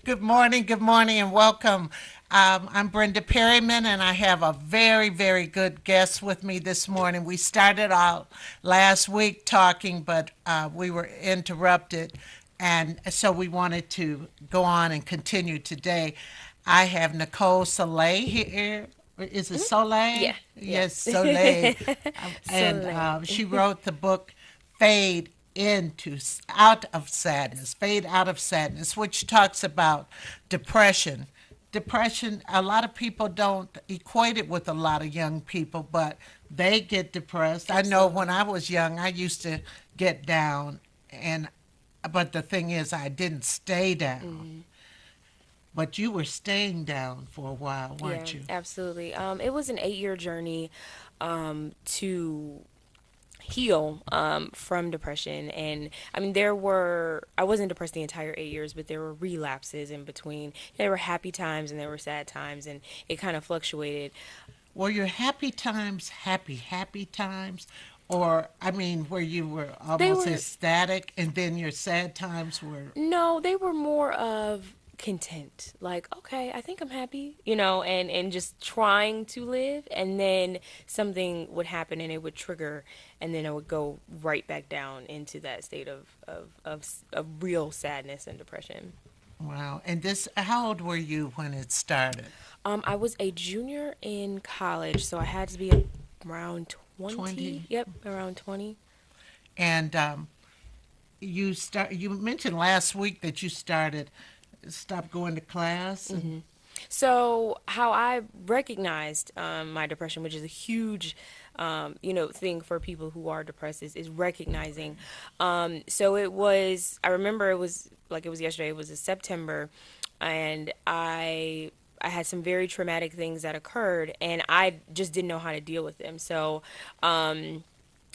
Good morning, and welcome. I'm Brenda Perryman, and I have a very, very good guest with me this morning. We started out last week talking, but we were interrupted, and so we wanted to go on and continue today. I have Nicole Soleil here. Is it Soleil? Yeah, yeah. Yes, Soleil. And Soleil. she wrote the book Fade into Out of Sadness, Fade Out of Sadness, which talks about depression. Depression, a lot of people don't equate it with a lot of young people, but they get depressed. I know when Absolutely. I was young, I used to get down, and but the thing is, I didn't stay down. Hmm. But you were staying down for a while, Yeah, weren't you? absolutely. It was an 8-year journey to heal from depression. And I mean, I wasn't depressed the entire 8 years, but there were relapses in between. There were happy times and there were sad times, and it kind of fluctuated. Were your happy times happy times? Or, I mean, where you were They almost were ecstatic and then your sad times were. No, they were more of content. Like, okay, I think I'm happy, and just trying to live, and then something would happen and it would trigger, and then I would go right back down into that state of real sadness and depression. Wow. And this, how old were you when it started? I was a junior in college, so I had to be around 20. 20? Yep, around 20. And you mentioned last week that you stopped going to class. And, So how I recognized my depression, which is a huge, thing for people who are depressed, is recognizing. So it was. I remember it was like it was yesterday. It was in September, and I had some very traumatic things that occurred, and I just didn't know how to deal with them. So.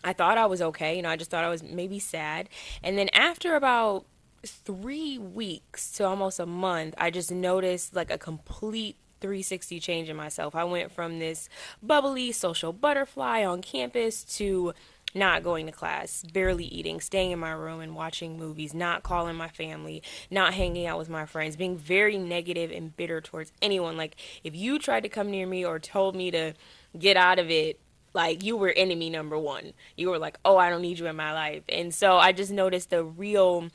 I thought I was okay. I just thought I was maybe sad. And then after about 3 weeks to almost a month, I just noticed like a complete 360 change in myself. I went from this bubbly social butterfly on campus to not going to class, barely eating, staying in my room and watching movies, not calling my family, not hanging out with my friends, being very negative and bitter towards anyone. Like, if you tried to come near me or told me to get out of it, like, you were enemy number one. You were like, oh, I don't need you in my life. And so I just noticed a real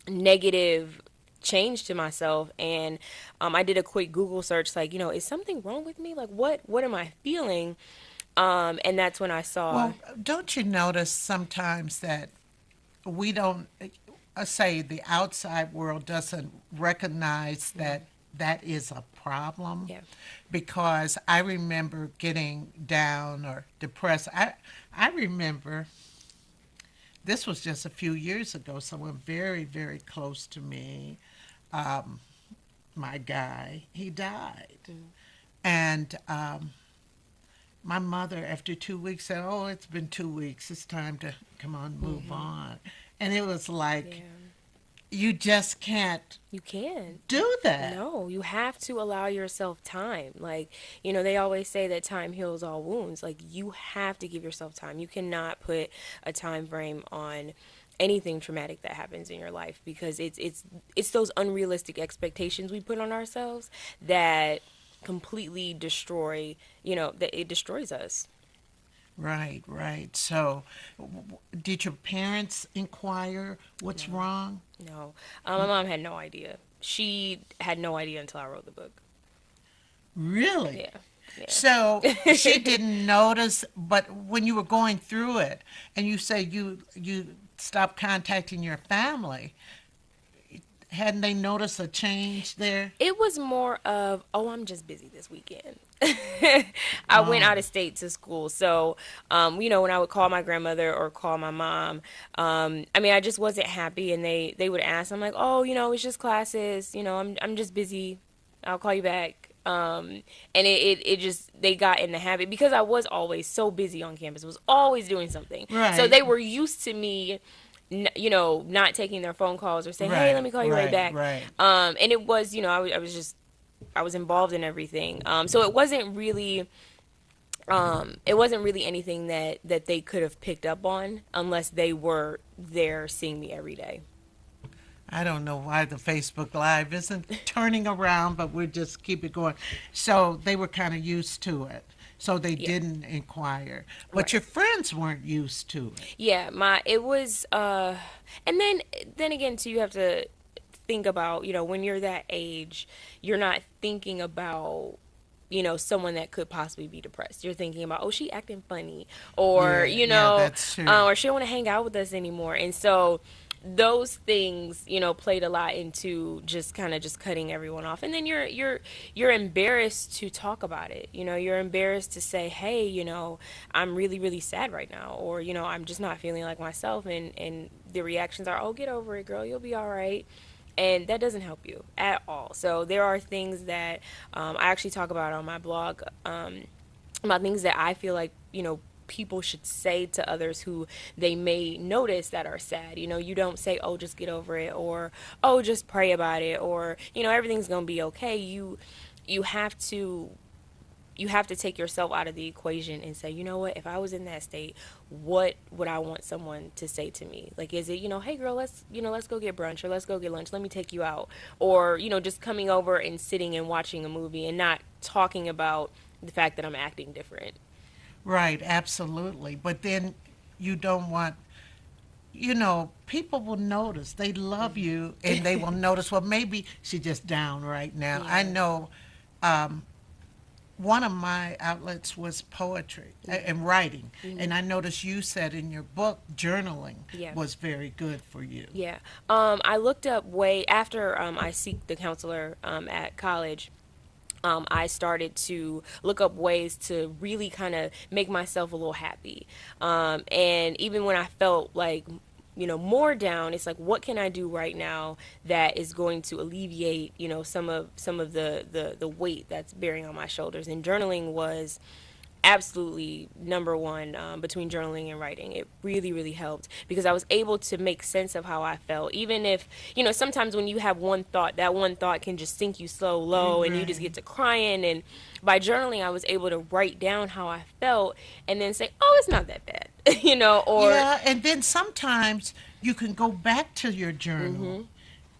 negative change to myself. And I did a quick Google search, like, is something wrong with me? Like, what am I feeling? And that's when I saw. well, don't you notice sometimes that we don't, say the outside world doesn't recognize that that is a problem? Yeah. Because I remember getting down or depressed. I remember this was just a few years ago, someone very, very close to me, um, my guy, he died. Mm. And my mother, after 2 weeks, said, "Oh, it's been 2 weeks. It's time to come on, move Hmm. on." And it was like, Yeah. you just can't You can. do that. No, you have to allow yourself time. Like, they always say that time heals all wounds. Like, you have to give yourself time. You cannot put a time frame on anything traumatic that happens in your life, because it's those unrealistic expectations we put on ourselves that completely destroy, that it destroys us. Right, right. So, did your parents inquire what's No. wrong? No. My mom had no idea. She had no idea until I wrote the book. Really? Yeah. So she Yeah. didn't notice, but when you were going through it, and you say you stopped contacting your family, hadn't they noticed a change there? It was more of, oh, I'm just busy this weekend. I went Oh, out of state to school. So, when I would call my grandmother or call my mom, I mean, I just wasn't happy. And they would ask, I'm like, oh, it's just classes. I'm just busy. I'll call you back. And it just, they got in the habit, because I was always so busy on campus, was always doing something. So right, they were used to me, not taking their phone calls or saying, "Hey, let right, me call you right right, back." right. And it was, I was involved in everything. So it wasn't really anything that they could have picked up on unless they were there seeing me every day. I don't know why the Facebook Live isn't turning around, but we'll just keep it going. So they were kind of used to it. So they Yeah, didn't inquire. But right. your friends weren't used to it. Yeah, my it was and then again too you have to think about, when you're that age, you're not thinking about someone that could possibly be depressed. You're thinking about, oh, she acting funny, or Yeah, yeah, that's true. or she don't want to hang out with us anymore. And so those things, played a lot into just kind of just cutting everyone off. And then you're embarrassed to talk about it. You're embarrassed to say, hey, I'm really really sad right now, or I'm just not feeling like myself. And the reactions are, oh, get over it, girl, you'll be all right. And that doesn't help you at all. So there are things that I actually talk about on my blog, about things that I feel like, people should say to others who they may notice that are sad. You don't say, oh, just get over it, or oh, just pray about it, or everything's going to be okay. You have to take yourself out of the equation and say, you know what, if I was in that state, what would I want someone to say to me? Like, is it, hey girl, let's go get brunch, or let's go get lunch, let me take you out, or just coming over and sitting and watching a movie and not talking about the fact that I'm acting different. Right, absolutely. But then you don't want, people will notice. They love you and they will notice, well, maybe she's just down right now. I Yeah. know um, one of my outlets was poetry and writing. Mm-hmm. And I noticed you said in your book journaling Yeah. was very good for you. Yeah. I looked up way after I seeked the counselor at college. I started to look up ways to really kind of make myself a little happy. And even when I felt like, more down, it's like, what can I do right now that is going to alleviate, some of the weight that's bearing on my shoulders. And journaling was absolutely number one, between journaling and writing. It really really helped because I was able to make sense of how I felt, even if sometimes when you have one thought, that one thought can just sink you so low and you just Right. get to crying. And by journaling I was able to write down how I felt and then say, oh, it's not that bad. Or Yeah, and then sometimes you can go back to your journal mhm.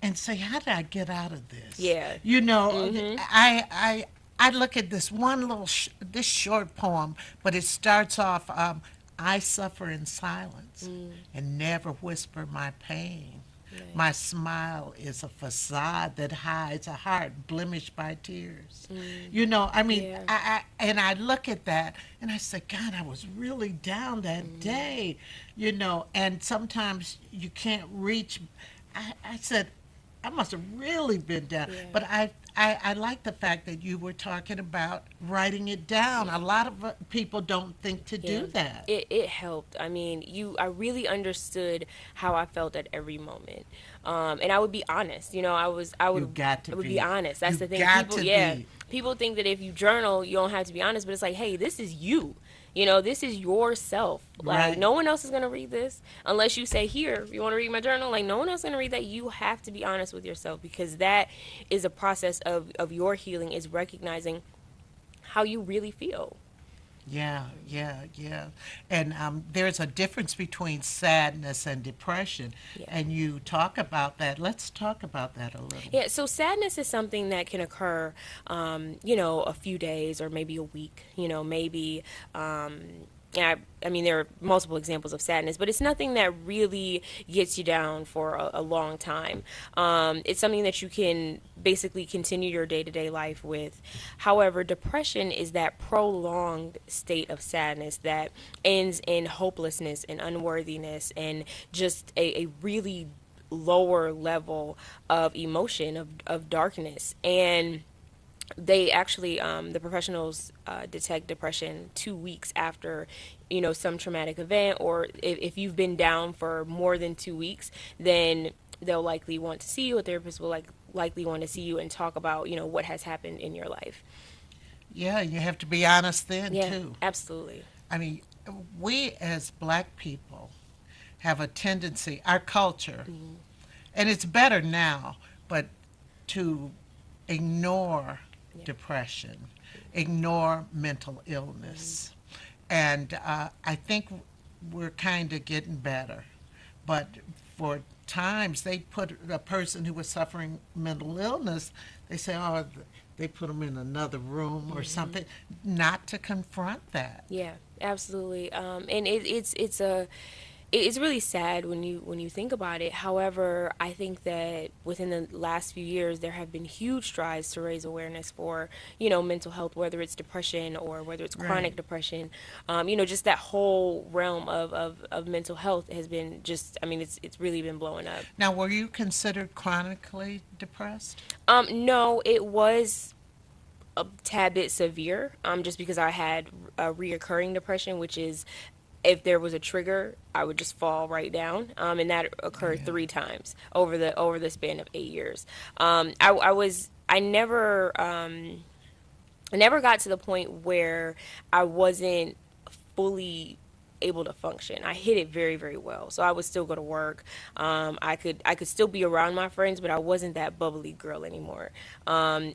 and say, "How did I get out of this?" Yeah. Mhm. I look at this one little this short poem, but it starts off, "I suffer in silence Mm. and never whisper my pain. My Nice. smile is a facade that hides a heart blemished by tears." Mm. I mean, Yeah. and I look at that and I say, God, I was really down that Mm. day, and sometimes you can't reach. I said, I must have really been down. Yeah. But I like the fact that you were talking about writing it down. A Yeah. lot of people don't think to Yeah, do that. it helped. I mean, I really understood how I felt at every moment, and I would be honest. You got to I would be be. honest. That's You the thing. got People, to yeah, be. people think that if you journal, you don't have to be honest, but it's like, hey, this is you. This is yourself. Like, Right. no one else is gonna read this unless you say, here, you want to read my journal. Like, no one else is gonna read that. You have to be honest with yourself because that is a process of your healing. Is recognizing how you really feel. Yeah, yeah, yeah. And there's a difference between sadness and depression. Yeah. And you talk about that. Let's talk about that a little. Yeah, so sadness is something that can occur, a few days or maybe a week, maybe. I mean, there are multiple examples of sadness, but it's nothing that really gets you down for a long time. It's something that you can basically continue your day to day life with. However, depression is that prolonged state of sadness that ends in hopelessness and unworthiness and just a really lower level of emotion of darkness. And they actually, the professionals detect depression 2 weeks after some traumatic event, or if you've been down for more than 2 weeks, then they'll likely want to see you. A therapist will likely want to see you and talk about what has happened in your life. Yeah, you have to be honest then, Yeah, too. absolutely. I mean, we as black people have a tendency, our culture, Mm-hmm. and it's better now, but to ignore Yeah. depression, ignore mental Mm-hmm. illness. And I think we're kind of getting better. But for times they put a person who was suffering mental illness, they say, oh, they put them in another room or Hmm. something, not to confront that. Yeah, absolutely. And it's really sad when you think about it. However, I think that within the last few years there have been huge strides to raise awareness for mental health, whether it's depression or whether it's Right. chronic depression. Just that whole realm of mental health has been just, I mean, it's really been blowing up. Now, were you considered chronically depressed? No, it was a tad bit severe, just because I had a reoccurring depression, which is if there was a trigger, I would just fall right down, and that occurred Yeah. 3 times over the span of 8 years. I never got to the point where I wasn't fully able to function. I hit it very, very well. So I would still go to work. I could still be around my friends, but I wasn't that bubbly girl anymore.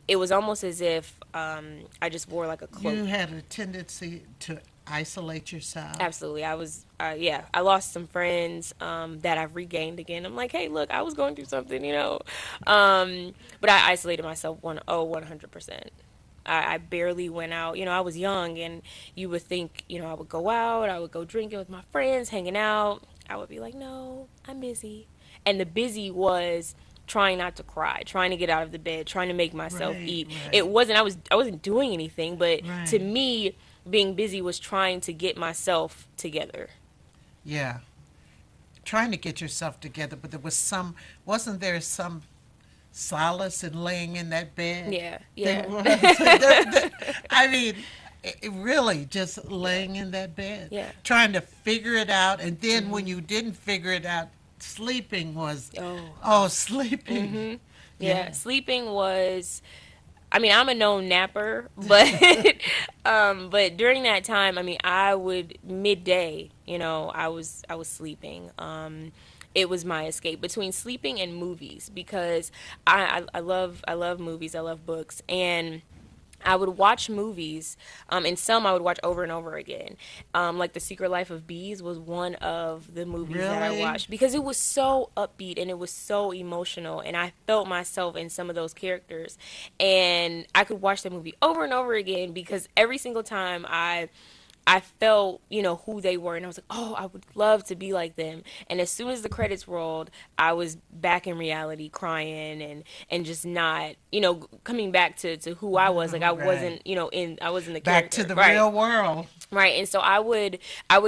It was almost as if I just wore like a You cloak. had a tendency to isolate yourself. Absolutely. I was, yeah, I lost some friends that I've regained again. I'm like, hey, look, I was going through something. But I isolated myself 100%. I barely went out. I was young, and you would think, I would go out, I would go drinking with my friends, hanging out. I would be like, no, I'm busy. And the busy was trying not to cry, trying to get out of the bed, trying to make myself Right, eat. It right, wasn't I wasn't doing anything, but to right. me, being busy was trying to get myself together. Yeah. Trying to get yourself together, but wasn't there some solace in laying in that bed? Yeah, There yeah, was. I mean, really, just yeah, laying in that bed, yeah. trying to figure it out. And then when Mhm. you didn't figure it out, sleeping was, Oh. oh, sleeping. Mhm. Yeah. Yeah, sleeping was, I mean, I'm a known napper, but but during that time, I mean, I would midday, I was sleeping. It was my escape between sleeping and movies because I love movies, I love books, and I would watch movies, and some I would watch over and over again. Like The Secret Life of Bees was one of the movies that I Really? watched because it was so upbeat and it was so emotional, and I felt myself in some of those characters. And I could watch the movie over and over again because every single time I felt, who they were, and I was like, oh, I would love to be like them. And as soon as the credits rolled, I was back in reality, crying and just not, coming back to who I was. Like I Right. wasn't, I was in the Back to character, the right? real world. Right. And so I would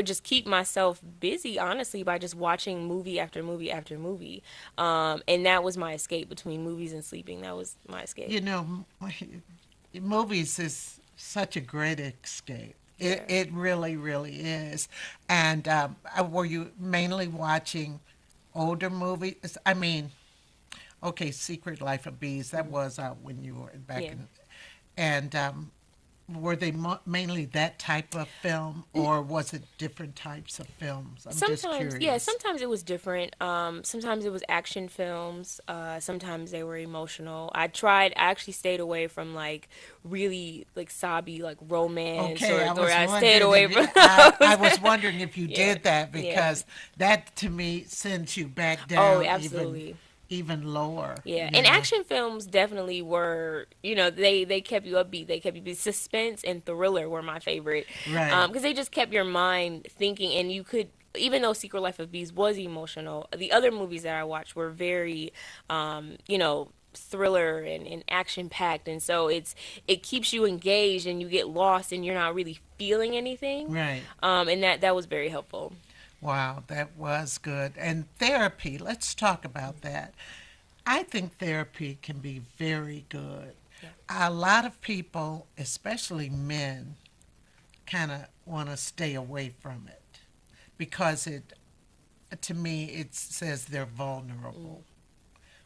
just keep myself busy, honestly, by just watching movie after movie after movie. And that was my escape between movies and sleeping. That was my escape. You know, movies is such a great escape. It, Yeah. it really, really is. And were you mainly watching older movies? I mean, okay, Secret Life of Bees, that Mhm. was out when you were back Yeah. in. And were they mainly that type of film, or was it different types of films? I'm just Sometimes, yeah, curious. sometimes it was different. Sometimes it was action films. Sometimes they were emotional. I actually stayed away from like really like sobby like romance Okay, I or was I stayed wondering away if from I those. was wondering if you Yeah, did that yeah. because that to me sends you back Oh, down absolutely. even lower. Yeah, You and know. action films definitely were, they kept you upbeat. They kept you busy. Suspense and thriller were my favorite, Right. because they just kept your mind thinking, and you could, even though Secret Life of Bees was emotional, the other movies that I watched were very, thriller and action packed, and so it keeps you engaged, and you get lost, and you're not really feeling anything, Right. and that was very helpful. Wow, that was good. And therapy. Let's talk about that. I think therapy can be very good. Yeah. A lot of people, especially men, kind of want to stay away from it because to me, it says they're vulnerable.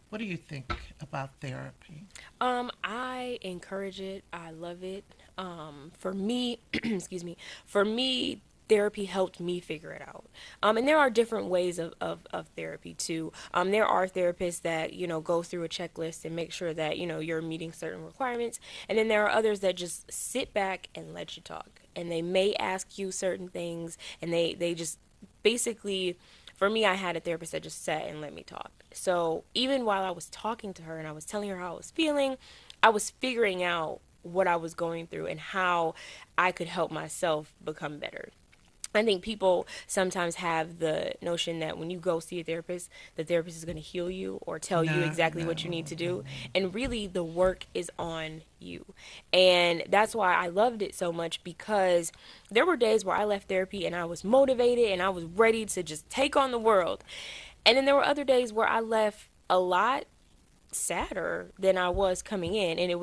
What do you think about therapy? I encourage it. I love it. For me, excuse me, for me, therapy helped me figure it out. And there are different ways of therapy too. There are therapists that, go through a checklist and make sure that, you're meeting certain requirements. And then there are others that just sit back and let you talk. And they may ask you certain things, and they just basically for me, I had a therapist that just sat and let me talk. So even while I was talking to her and I was telling her how I was feeling, I was figuring out what I was going through and how I could help myself become better. I think people sometimes have the notion that when you go see a therapist, the therapist is going to heal you or tell you No, exactly what you need no. to do. And really, the work is on you. And that's why I loved it so much, because there were days where I left therapy and I was motivated and I was ready to just take on the world. And then there were other days where I left a lot sadder than I was coming in. And it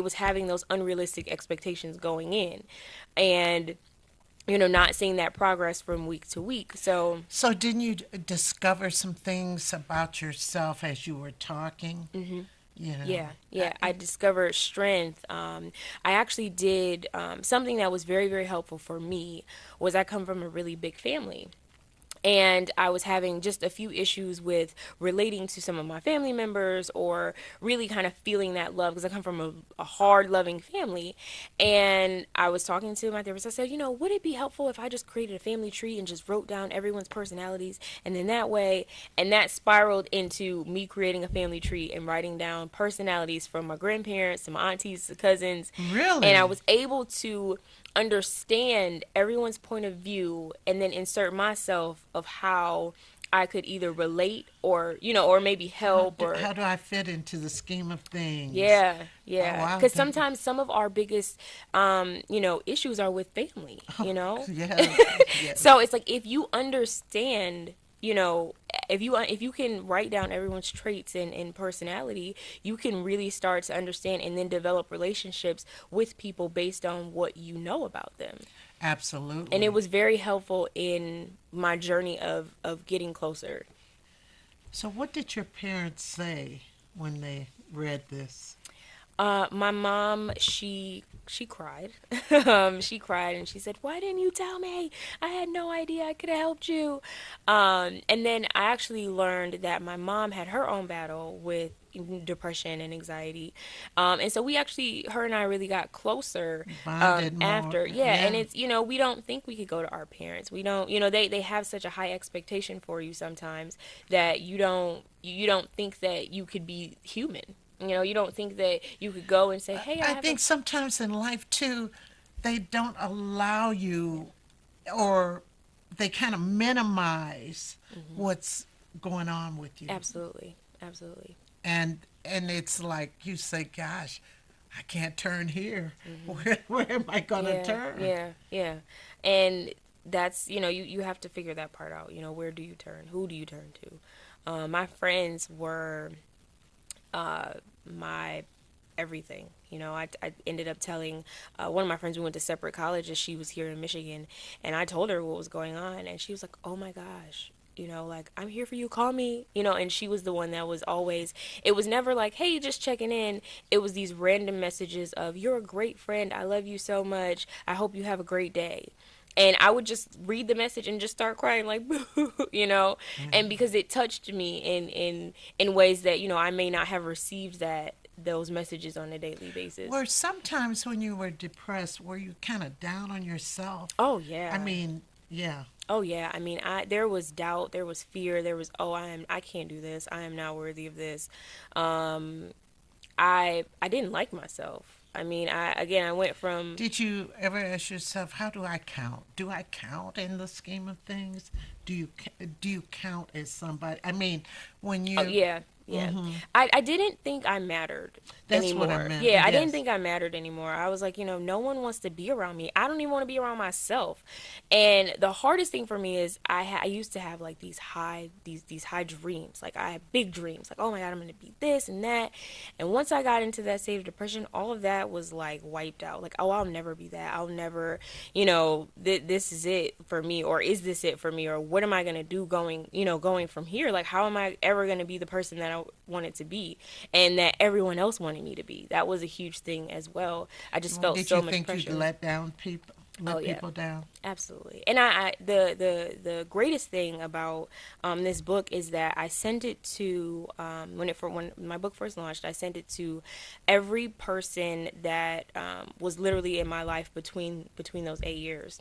was having those unrealistic expectations going in. And not seeing that progress from week to week. So, So, didn't you discover some things about yourself as you were talking? You know, yeah, yeah, I discovered strength. I actually did something that was very, very helpful for me. Was I come from a really big family, and I was having just a few issues with relating to some of my family members, or really kind of feeling that love, because I come from a hard loving family. And I was talking to my therapist. I said, would it be helpful if I just created a family tree and just wrote down everyone's personalities, and then that way, and that spiraled into me creating a family tree and writing down personalities from my grandparents to my aunties to cousins. And I really? was able to understand everyone's point of view and then insert myself of how I could either relate, or maybe help, or How do I fit into the scheme of things? yeah, Oh, yeah. wow. Because sometimes some of our biggest, issues are with family, Oh, you know? yes, So yes. it's like, if you understand, if you can write down everyone's traits and personality, you can really start to understand and then develop relationships with people based on what you know about them. And it Absolutely. was very helpful in my journey of getting closer. So, what did your parents say when they read this? My mom, she cried. She cried and she said, "Why didn't you tell me? I had no idea I could have helped you." And then I actually learned that my mom had her own battle with depression and anxiety. And so her and I really got closer Bonded more? after. Yeah, and Yeah, it's, we don't think we could go to our parents. We don't, they have such a high expectation for you sometimes that you don't think that you could be human. You don't think that you could go and say, "Hey, I I have a." think sometimes in life too, they don't allow you, or they kind of minimize Hmm. what's going on with you. Absolutely, absolutely. And it's like you say, gosh, I can't turn here. Hmm. Where am I going to Yeah, turn? yeah, yeah. And that's, you have to figure that part out. Where do you turn? Who do you turn to? My friends were my everything. I ended up telling one of my friends, we went to separate colleges. She was here in Michigan, and I told her what was going on, and she was like, "Oh my gosh." Like, "I'm here for you, call me." And she was the one that was always, it was never like, "Hey, just checking in." It was these random messages of, "You're a great friend. I love you so much. I hope you have a great day." And I would just read the message and just start crying like, boo, and because it touched me in ways that, I may not have received those messages on a daily basis. Were sometimes when you were depressed, were you kind of down on yourself? Oh I yeah. mean, yeah. Oh yeah. I mean, there was doubt, there was fear, there was, "Oh, I can't do this. I am not worthy of this." Um I didn't like myself. I mean, I went from. Did you ever ask yourself, how do I count? Do I count in the scheme of things? Do you count as somebody? I mean, when Oh you, yeah, yeah. mm-hmm, I didn't think I mattered that's what I anymore. meant. Yeah, I didn't Yes. think I mattered anymore. I was like, no one wants to be around me. I don't even want to be around myself. And the hardest thing for me is I used to have like these high dreams. Like, I had big dreams. Like, "Oh my God, I'm gonna be this and that." And once I got into that state of depression, all of that was like wiped out. Like, "Oh, I'll never be that. I'll never, this is it for me, or is this it for me, or what am I gonna do going from here? Like, how am I ever gonna be the person that I wanted to be, and that everyone else wanted me to be?" That was a huge thing as well. I just Well, felt did you so much think you'd pressure. let down people, Oh let yeah. people down? Absolutely. And the greatest thing about this book is that I sent it to, when my book first launched, I sent it to every person that was literally in my life between those 8 years.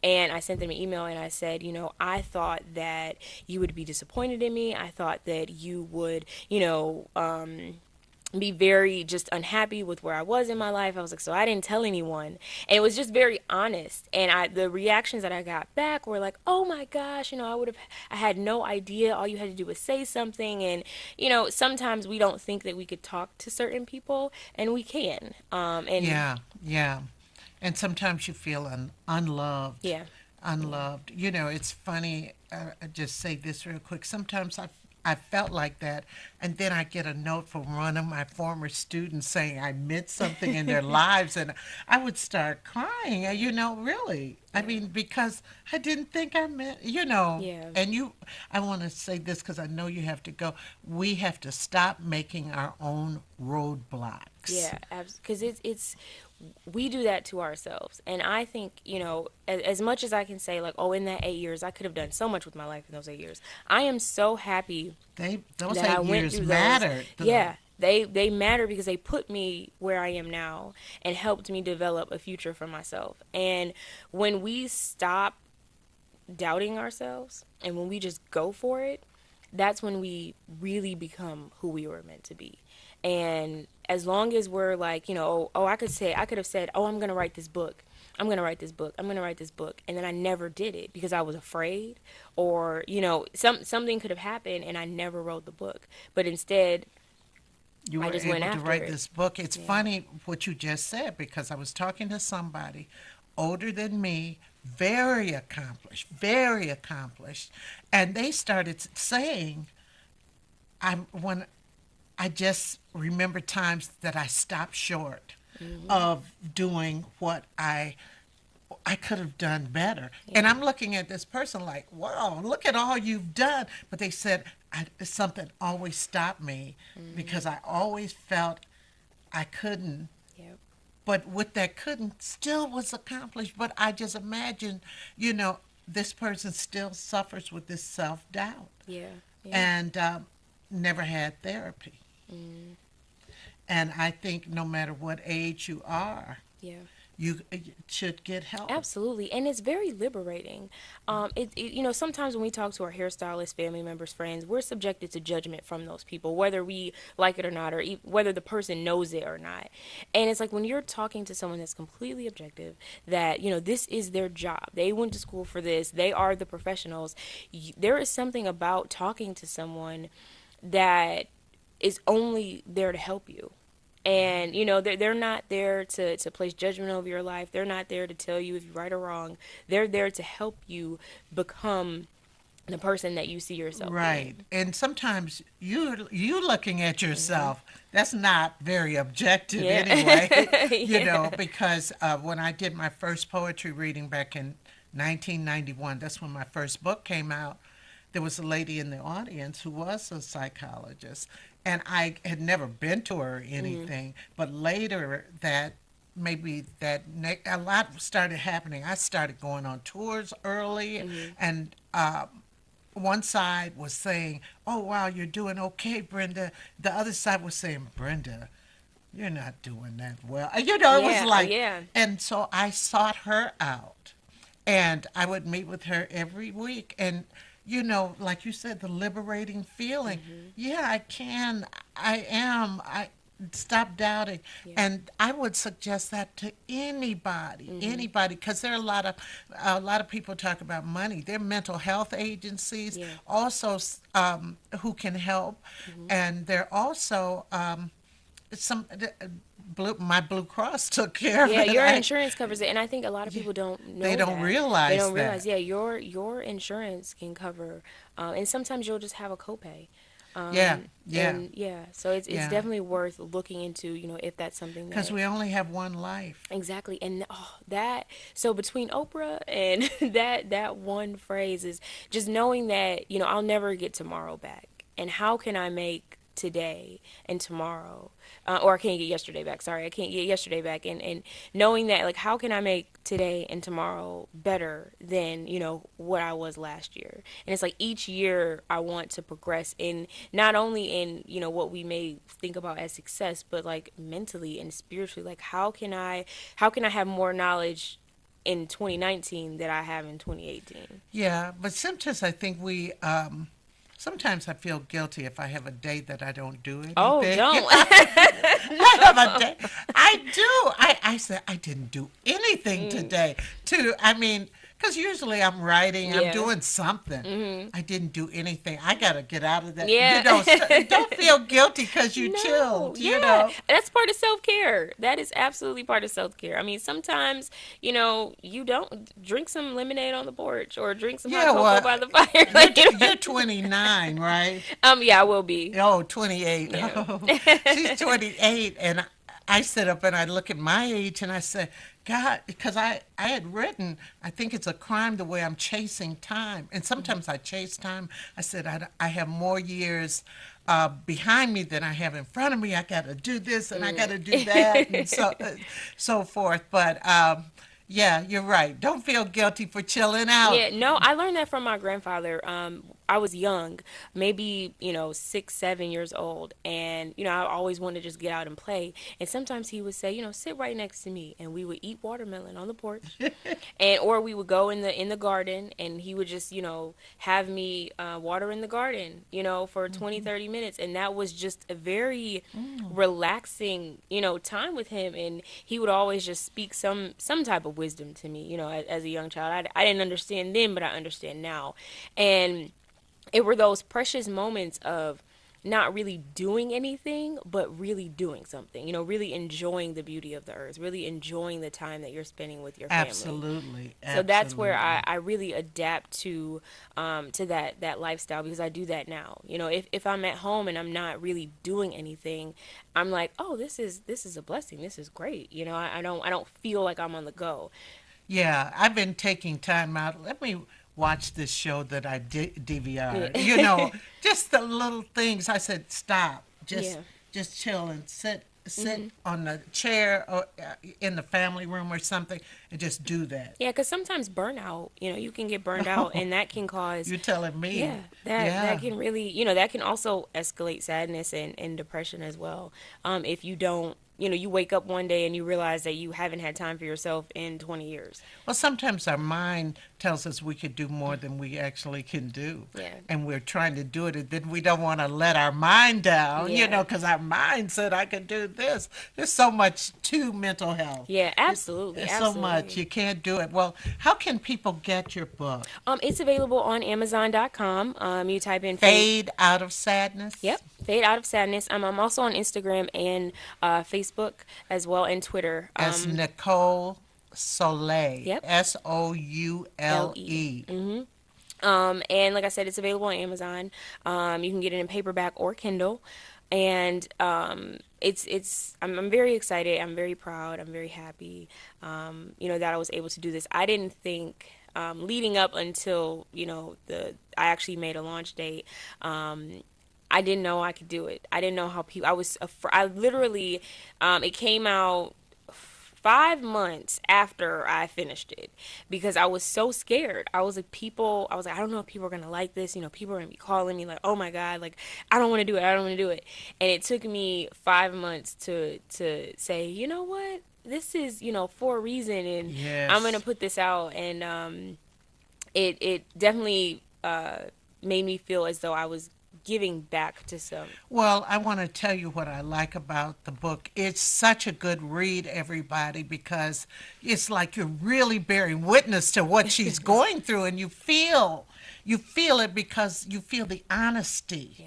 And I sent them an email and I said, I thought that you would be disappointed in me. I thought that you would, be very just unhappy with where I was in my life. I was like, so I didn't tell anyone. And it was just very honest. And the reactions that I got back were like, oh my gosh, I had no idea. All you had to do was say something. And, sometimes we don't think that we could talk to certain people, and we can. And Yeah, yeah. And sometimes you feel unloved. yeah, yeah, Unloved. You know, it's funny. I just say this real quick. Sometimes I felt like that, and then I get a note from one of my former students saying I meant something in their lives, and I would start crying. You know, really. I yeah, mean, because I didn't think I meant. You know, yeah. and you. I want to say this because I know you have to go. We have to stop making our own roadblocks. Yeah, because it's we do that to ourselves. And I think, as much as I can say, like, oh, in that 8 years I could have done so much with my life in those 8 years. I am so happy Those that I eight went years through those. mattered, though. Yeah, they matter because they put me where I am now and helped me develop a future for myself. And when we stop doubting ourselves and when we just go for it, that's when we really become who we were meant to be. And as long as we're like, I could have said, oh, I'm going to write this book. I'm going to write this book. I'm going to write this book. And then I never did it because I was afraid, or, something could have happened and I never wrote the book. But instead, You I were just went able to after write it. this book. It's Yeah. funny what you just said because I was talking to somebody older than me, very accomplished, and they started saying, "I'm when I just remember times that I stopped short Hmm. of doing what I could have done better." And Yeah. I'm looking at this person like, wow, look at all you've done. But they said something always stopped me Hmm. because I always felt I couldn't. Yep. But what that couldn't still was accomplished. But I just imagine, you know, this person still suffers with this self doubt Yeah. Yeah. and never had therapy. Mm. And I think no matter what age you are, Yeah. you should get help. Absolutely, and it's very liberating. Sometimes when we talk to our hairstylists, family members, friends, we're subjected to judgment from those people, whether we like it or not, or whether the person knows it or not. And it's like when you're talking to someone that's completely objective, that this is their job, they went to school for this, they are the professionals. There is something about talking to someone that is only there to help you. And they're not there to place judgment over your life. They're not there to tell you if you're right or wrong. They're there to help you become the person that you see yourself Right. being. And sometimes you looking at Hmm. yourself, that's not very objective anyway. Yeah. You know, Yeah. because when I did my first poetry reading back in 1991, that's when my first book came out. There was a lady in the audience who was a psychologist, and I had never been to her or Hmm. anything, but later that maybe a lot started happening. I started going on tours early, Hmm. and one side was saying, "Oh wow, you're doing okay, Brenda." The other side was saying, "Brenda, you're not doing that well." You know, it was Yeah. like, Yeah. and so I sought her out, and I would meet with her every week, and you know, like you said, the liberating feeling. Hmm. Yeah, I can. I am. I stop doubting, Yeah. and I would suggest that to anybody, Hmm. anybody, because there are a lot of people talk about money. There are mental health agencies Yeah. also who can help, Hmm. and there are also some. My Blue Cross took care of Yeah, it. your insurance covers it, and I think a lot of Yeah, people don't they know don't that. They realize don't realize, that. yeah, your insurance can cover, and sometimes you'll just have a copay. Yeah, yeah, And yeah, so it's yeah. definitely worth looking into, if that's something Because that we only have one life. exactly. And that so between Oprah and that one phrase is just knowing that, I'll never get tomorrow back. And how can I make today and tomorrow, or I can't get yesterday back. Sorry, I can't get yesterday back. And knowing that, like, how can I make today and tomorrow better than what I was last year? And it's like each year I want to progress in, not only in what we may think about as success, but like mentally and spiritually. Like how can I have more knowledge in 2019 that I have in 2018. Yeah, but sometimes I think sometimes I feel guilty if I have a day that I don't do Oh, anything. don't. I have a day. I do. I said I didn't do anything Mm, today. I mean, because usually I'm writing, I'm yeah. doing something. Hmm. I didn't do anything. I got to get out of that. Yeah. Don't feel guilty because you No, chilled, yeah. That's part of self-care. That is absolutely part of self-care. I mean, sometimes, you don't drink some lemonade on the porch or drink some hot Yeah, cocoa well, by the fire. Like, you're 29, right? yeah, I will be. Oh, 28. Yeah. Oh, she's 28. And I sit up and I look at my age and I say, God, because I had written, I think it's a crime the way I'm chasing time. And sometimes I chase time. I said, I have more years behind me than I have in front of me. I got to do this and I got to do that and so forth. But yeah, you're right. Don't feel guilty for chilling out. Yeah, no, I learned that from my grandfather. I was young, maybe, 6, 7 years old. And, I always wanted to just get out and play. And sometimes he would say, sit right next to me. And we would eat watermelon on the porch. Or we would go in the garden and he would just, have me water in the garden, for 20, 30 minutes. And that was just a very relaxing, time with him. And he would always just speak some type of wisdom to me, as a young child. I didn't understand then, but I understand now. And it were those precious moments of not really doing anything, but really doing something, really enjoying the beauty of the earth, really enjoying the time that you're spending with your family. Absolutely. So that's where I, Absolutely. I really adapt to that lifestyle, because I do that now. If I'm at home and I'm not really doing anything, I'm like, oh, this is a blessing. This is great. I don't feel like I'm on the go. Yeah, I've been taking time out. Let me watch this show that I DVR'd. Yeah. Just the little things. I said, stop. Yeah. Just chill and sit Hmm. on the chair or in the family room or something and just do that. Yeah, because sometimes burnout, you can get burned out, and that can cause, You're telling me. yeah, that Yeah. can really, that can also escalate sadness and depression as well. If you don't, you wake up one day and you realize that you haven't had time for yourself in 20 years. Well, sometimes our mind tells us we could do more than we actually can do. Yeah. And we're trying to do it, and then we don't want to let our mind down, Yeah. because our mind said, I could do this. There's so much to mental health. Yeah, It, absolutely, it's so much. absolutely. You can't do it. Well, how can people get your book? It's available on Amazon.com. You type in Fade. Fade Out of Sadness? Yep, Fade Out of Sadness. I'm also on Instagram and Facebook as well, and Twitter. As Nicole Soleil. Yep, Soule. LE. And like I said, it's available on Amazon. You can get it in paperback or Kindle, and I'm very excited. I'm very proud. I'm very happy. That I was able to do this. I didn't think. Leading up until I actually made a launch date. I didn't know I could do it. I didn't know how people. I literally. It came out 5 months after I finished it, because I was so scared. I was like, I don't know if people are gonna like this. People are gonna be calling me like, oh my God, like, I don't want to do it. I don't want to do it. And it took me 5 months to say, you know what? This is, for a reason, and I'm gonna Yes. put this out. And it definitely made me feel as though I was giving back to some. Well, I want to tell you what I like about the book. It's such a good read, everybody, because it's like you're really bearing witness to what she's going through, and you feel it because you feel the honesty Yeah.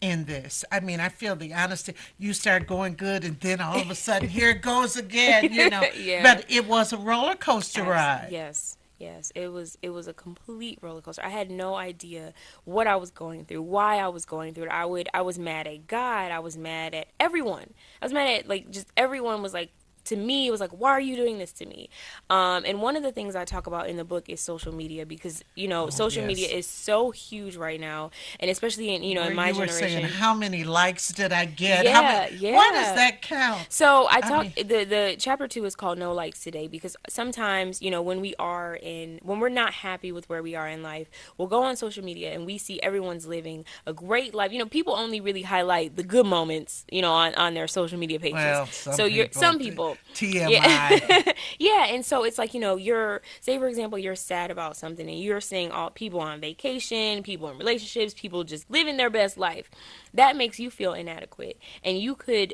in this. I mean, I feel the honesty. You start going good, and then all of a sudden, here it goes again. Yeah. But it was a roller coaster ride. Yes, yes. It was a complete roller coaster. I had no idea what I was going through, why I was going through it. I was mad at God. I was mad at everyone. I was mad at, like, just everyone was like, to me, it was like, why are you doing this to me? And one of the things I talk about in the book is social media, because Oh, social media yes. is so huge right now, and especially in Where in my you were saying, generation. how many likes did I get? How many? Yeah, Why does yeah. that count? So I I talk mean, the chapter 2 is called No Likes Today, because sometimes, when we're not happy with where we are in life, we'll go on social media and we see everyone's living a great life. People only really highlight the good moments, on their social media pages. well, some So people some do. people. TMI. Yeah. Yeah, and so it's like, you're, say for example, you're sad about something and you're seeing all people on vacation, people in relationships, people just living their best life. That makes you feel inadequate. And you could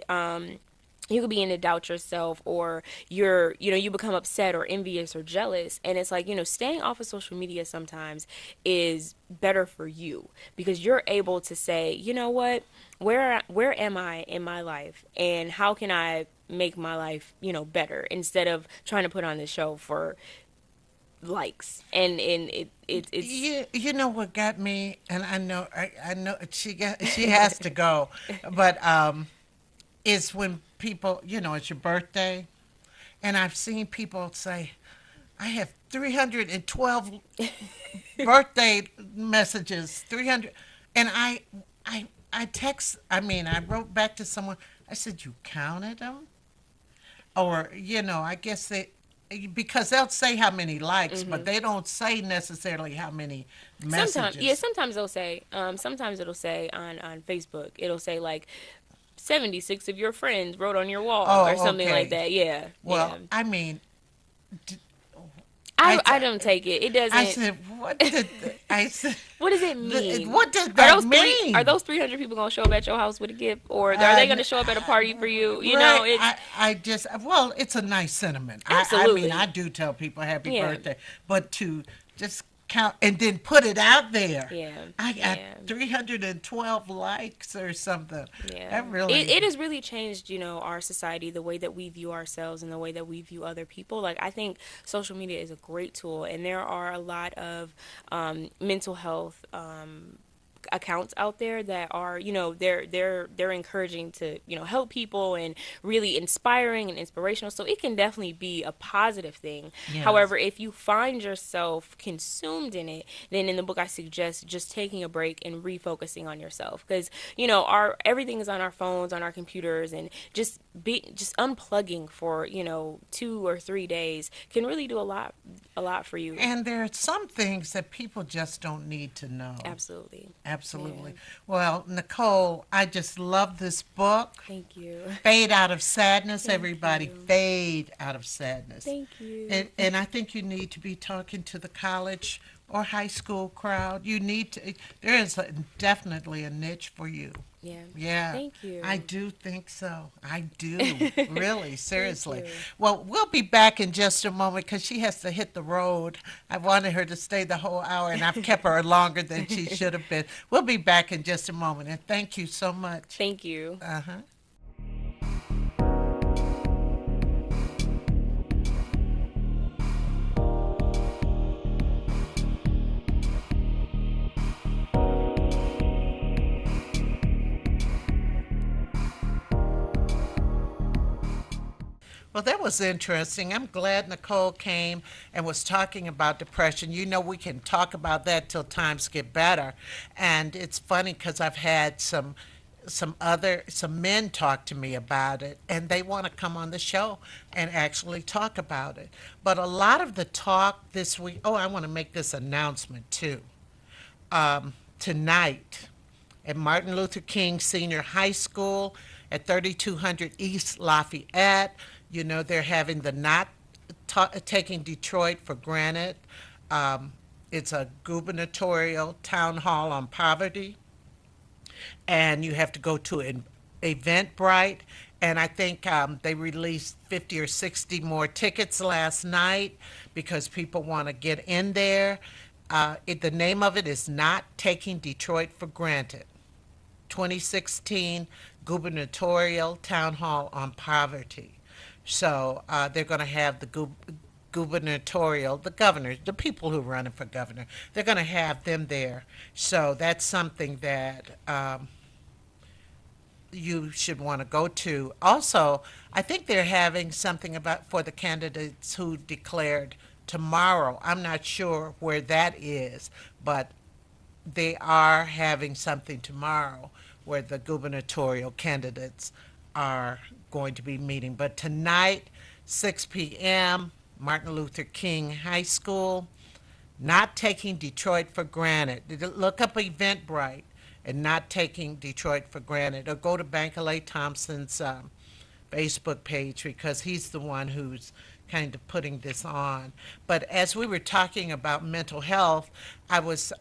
begin to doubt yourself, or you become upset or envious or jealous. And it's like, staying off of social media sometimes is better for you, because you're able to say, you know what, where am I in my life, and how can I make my life, better, instead of trying to put on this show for likes. And it's You know what got me, and I know she has to go, but is when people, it's your birthday, and I've seen people say, I have 312 birthday messages, 300, and I wrote back to someone. I said, you counted them, or I guess because they'll say how many likes, but they don't say necessarily how many sometimes, yeah, messages. sometimes it'll say on Facebook, it'll say like 76 of your friends wrote on your wall or Oh, something like okay. that. Yeah, yeah. Well, I mean, d- I I, I don't take it. It I doesn't. said, what did I said? What does it mean? What does that Are mean? those 300 people gonna show up at your house with a gift, or are Uh, they gonna show up at a party for you? right. It's I just, well, it's a nice sentiment. I mean, I absolutely, do tell people happy yeah, birthday, but to just count and then put it out there, yeah, I got yeah. 312 likes or something. Yeah. That It, really, it has really changed, our society, the way that we view ourselves and the way that we view other people. Like, I think social media is a great tool, and there are a lot of mental health accounts out there that are, they're encouraging to, help people, and really inspiring and inspirational, so it can definitely be a positive thing. yes. However, if you find yourself consumed in it, then in the book I suggest just taking a break and refocusing on yourself, because our everything is on our phones, on our computers, and just unplugging for 2 or 3 days can really do a lot for you. And there are some things that people just don't need to know. Absolutely. Absolutely. Yeah. Well, Nicole, I just love this book. Thank you. Fade out of sadness, Thank everybody. you. Fade out of sadness. Thank you. And I think you need to be talking to the college or high school crowd. You need to, there is definitely a niche for you. Yeah. Yeah, Thank I you. do think so. I do. Really, Thank seriously. you. Well, we'll be back in just a moment because she has to hit the road. I wanted her to stay the whole hour, and I've kept her longer than she should have been. We'll be back in just a moment, and thank you so much. Thank you. Uh huh. Well, that was interesting. I'm glad Nicole came and was talking about depression. We can talk about that till times get better. And it's funny because I've had some men talk to me about it, and they want to come on the show and actually talk about it. But a lot of the talk this week, oh, I want to make this announcement too. Tonight at Martin Luther King Senior High School at 3200 East Lafayette. They're having the Not Taking Detroit for Granted. Um, it's a gubernatorial town hall on poverty, and you have to go to an Eventbrite. And I think they released 50 or 60 more tickets last night because people want to get in there. The name of it is Not Taking Detroit for Granted. 2016 gubernatorial town hall on poverty. So they're going to have the gubernatorial, the governors, the people who are running for governor, they're going to have them there. So that's something that you should want to go to. Also, I think they're having something about for the candidates who declared tomorrow. I'm not sure where that is, but they are having something tomorrow where the gubernatorial candidates are going to be meeting. But tonight, 6 p.m., Martin Luther King High School, Not Taking Detroit for Granted. Look up Eventbrite and Not Taking Detroit for Granted, or go to Bankalei Thompson's Facebook page because he's the one who's kind of putting this on. But as we were talking about mental health, I was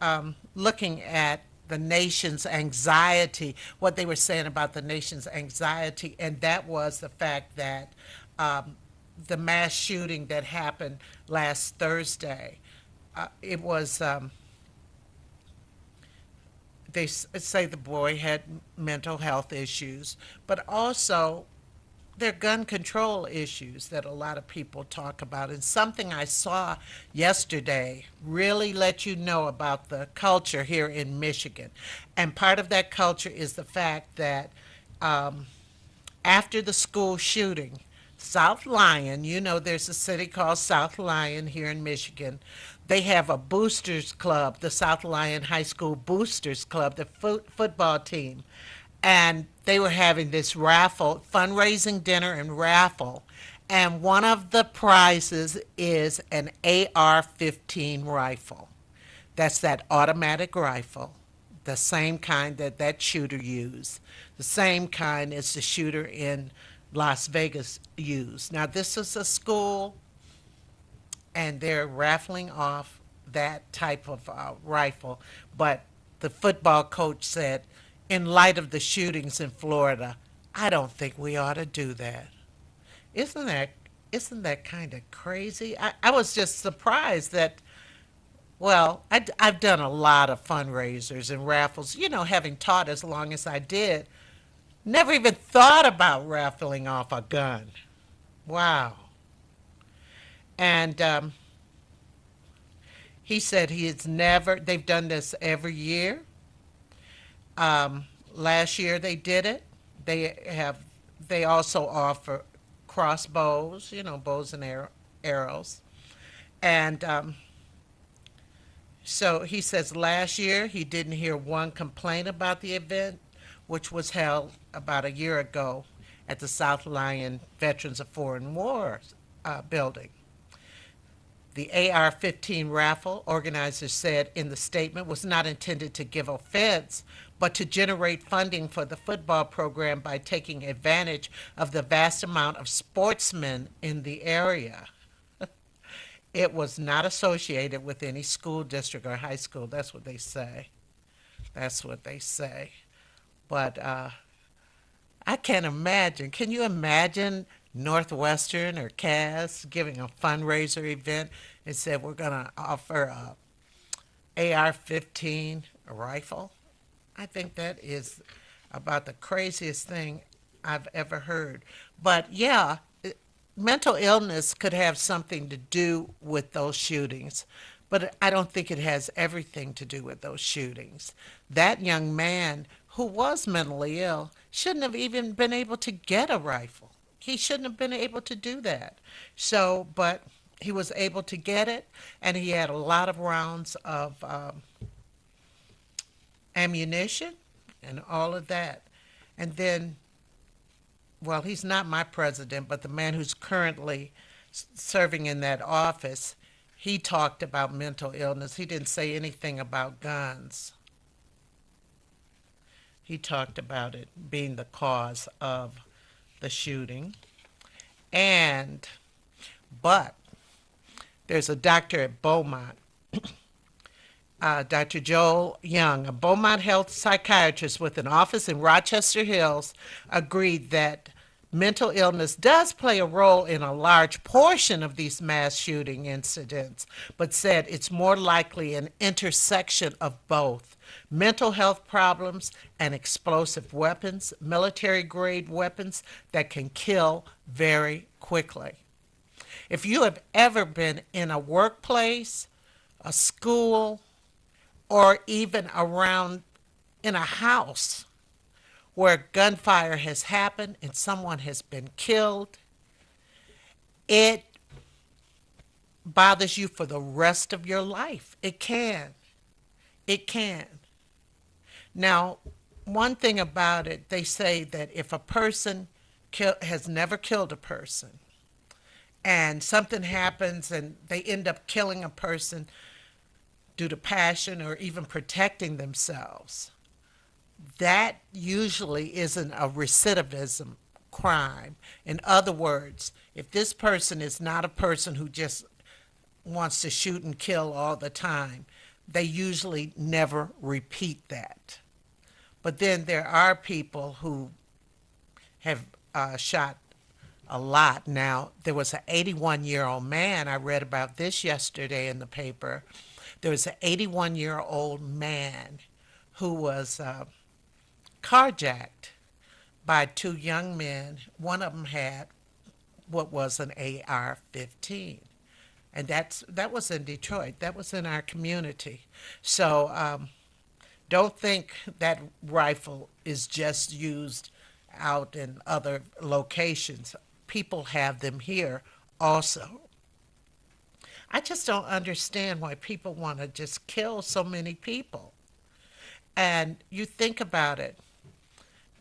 looking at the nation's anxiety, what they were saying about the nation's anxiety, and that was the fact that the mass shooting that happened last Thursday, it was they say the boy had mental health issues, but also there are gun control issues that a lot of people talk about. And something I saw yesterday really let you know about the culture here in Michigan. And part of that culture is the fact that um, after the school shooting, South Lyon, you know, there's a city called South Lyon here in Michigan. They have a boosters club, the South Lyon High School Boosters Club, the football team. And they were having this raffle, fundraising dinner and raffle. And one of the prizes is an AR-15 rifle. That's that automatic rifle, the same kind that that shooter used, the same kind as the shooter in Las Vegas used. Now, this is a school, and they're raffling off that type of rifle. But the football coach said, in light of the shootings in Florida, I don't think we ought to do that. Isn't that isn't that kind of crazy? I was just surprised that well, I've done a lot of fundraisers and raffles, you know, having taught as long as I did. Never even thought about raffling off a gun. Wow. And he said they've done this every year. Last year they did it. They have, they also offer crossbows, you know, bows and arrows. And so he says last year he didn't hear one complaint about the event, which was held about a year ago at the South Lyon Veterans of Foreign Wars building. The AR-15 raffle, organizers said in the statement, was not intended to give offense, but to generate funding for the football program by taking advantage of the vast amount of sportsmen in the area. It was not associated with any school district or high school. That's what they say. That's what they say. But I can't imagine. Can you imagine Northwestern or Cass giving a fundraiser event and said we're going to offer a AR-15 rifle? I think that is about the craziest thing I've ever heard. But yeah, mental illness could have something to do with those shootings, but I don't think it has everything to do with those shootings. That young man who was mentally ill shouldn't have even been able to get a rifle. He shouldn't have been able to do that. So, but he was able to get it, and he had a lot of rounds of ammunition and all of that. And then, well, he's not my president, but the man who's currently serving in that office, he talked about mental illness. He didn't say anything about guns. He talked about it being the cause of the shooting. And, but there's a doctor at Beaumont, Dr. Joel Young, a Beaumont health psychiatrist with an office in Rochester Hills, agreed that mental illness does play a role in a large portion of these mass shooting incidents, but said it's more likely an intersection of both mental health problems and explosive weapons, military grade weapons that can kill very quickly. If you have ever been in a workplace, a school, or even around in a house where gunfire has happened and someone has been killed, it bothers you for the rest of your life. It can. It can. Now, one thing about it, they say that if a person has never killed a person and something happens and they end up killing a person due to passion or even protecting themselves, that usually isn't a recidivism crime. In other words, if this person is not a person who just wants to shoot and kill all the time, they usually never repeat that. But then there are people who have shot a lot. Now, there was an 81-year-old man, I read about this yesterday in the paper. There was an 81-year-old man who was carjacked by two young men. One of them had what was an AR-15. And that was in Detroit. That was in our community. So don't think that rifle is just used out in other locations. People have them here also. I just don't understand why people want to just kill so many people. And you think about it,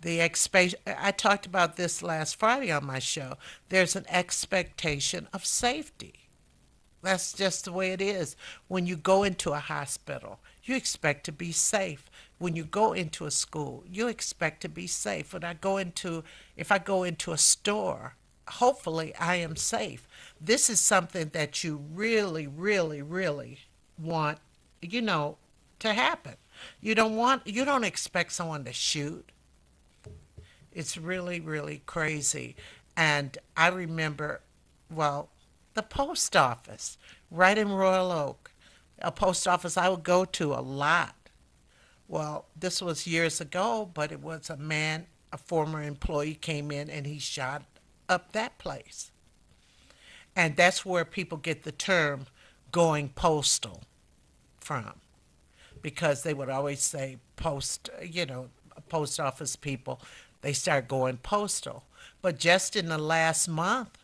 I talked about this last Friday on my show. There's an expectation of safety. That's just the way it is. When you go into a hospital, you expect to be safe. When you go into a school, you expect to be safe. If I go into a store, hopefully I am safe. This is something that you really, really, really want, you know, to happen. You don't expect someone to shoot. It's really, really crazy. And I remember, well, the post office right in Royal Oak, a post office I would go to a lot. Well, this was years ago, but it was a man, a former employee came in and he shot up that place. And that's where people get the term going postal from, because they would always say post office people, they start going postal. But just in the last month,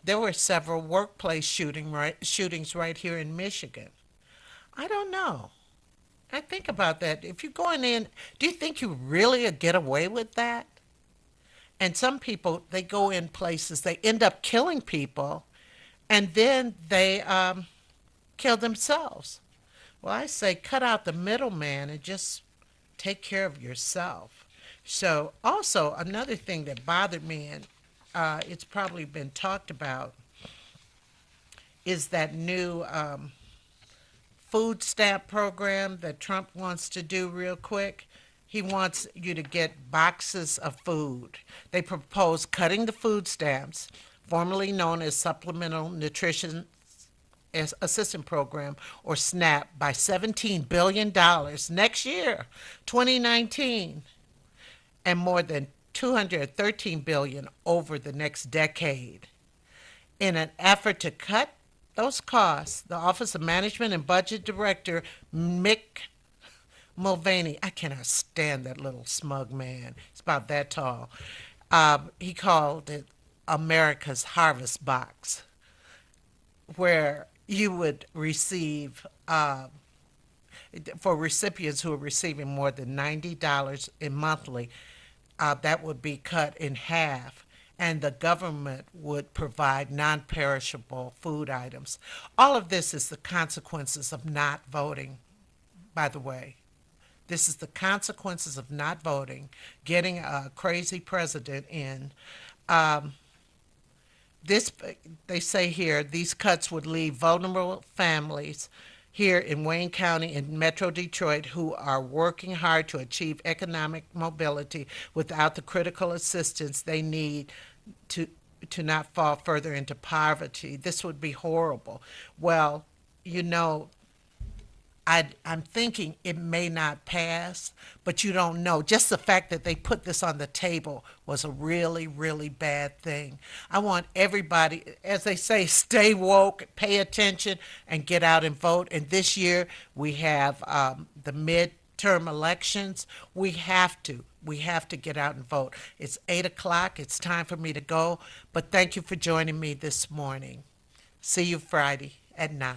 there were several workplace shootings right here in Michigan. I don't know. I think about that. If you're going in, do you think you really get away with that? And some people, they go in places, they end up killing people, and then they kill themselves. Well, I say cut out the middleman and just take care of yourself. So, also, another thing that bothered me, and it's probably been talked about, is that new food stamp program that Trump wants to do real quick. He wants you to get boxes of food. They propose cutting the food stamps, formerly known as Supplemental Nutrition Assistance Program, or SNAP, by $17 billion next year, 2019, and more than 213 billion over the next decade. In an effort to cut those costs, the Office of Management and Budget Director Mick Mulvaney, I cannot stand that little smug man. He's about that tall. He called it America's Harvest Box, where you would receive, for recipients who are receiving more than $90 in monthly, that would be cut in half, and the government would provide non perishable food items. All of this is the consequences of not voting, by the way. This is the consequences of not voting, getting a crazy president in. Um, this They say here these cuts would leave vulnerable families here in Wayne County and Metro Detroit who are working hard to achieve economic mobility without the critical assistance they need to to not fall further into poverty. This would be horrible. Well, you know, I'm thinking it may not pass, but you don't know. Just the fact that they put this on the table was a really, really bad thing. I want everybody, as they say, stay woke, pay attention, and get out and vote. And this year we have the midterm elections. We have to get out and vote. It's 8 o'clock. It's time for me to go. But thank you for joining me this morning. See you Friday at 9.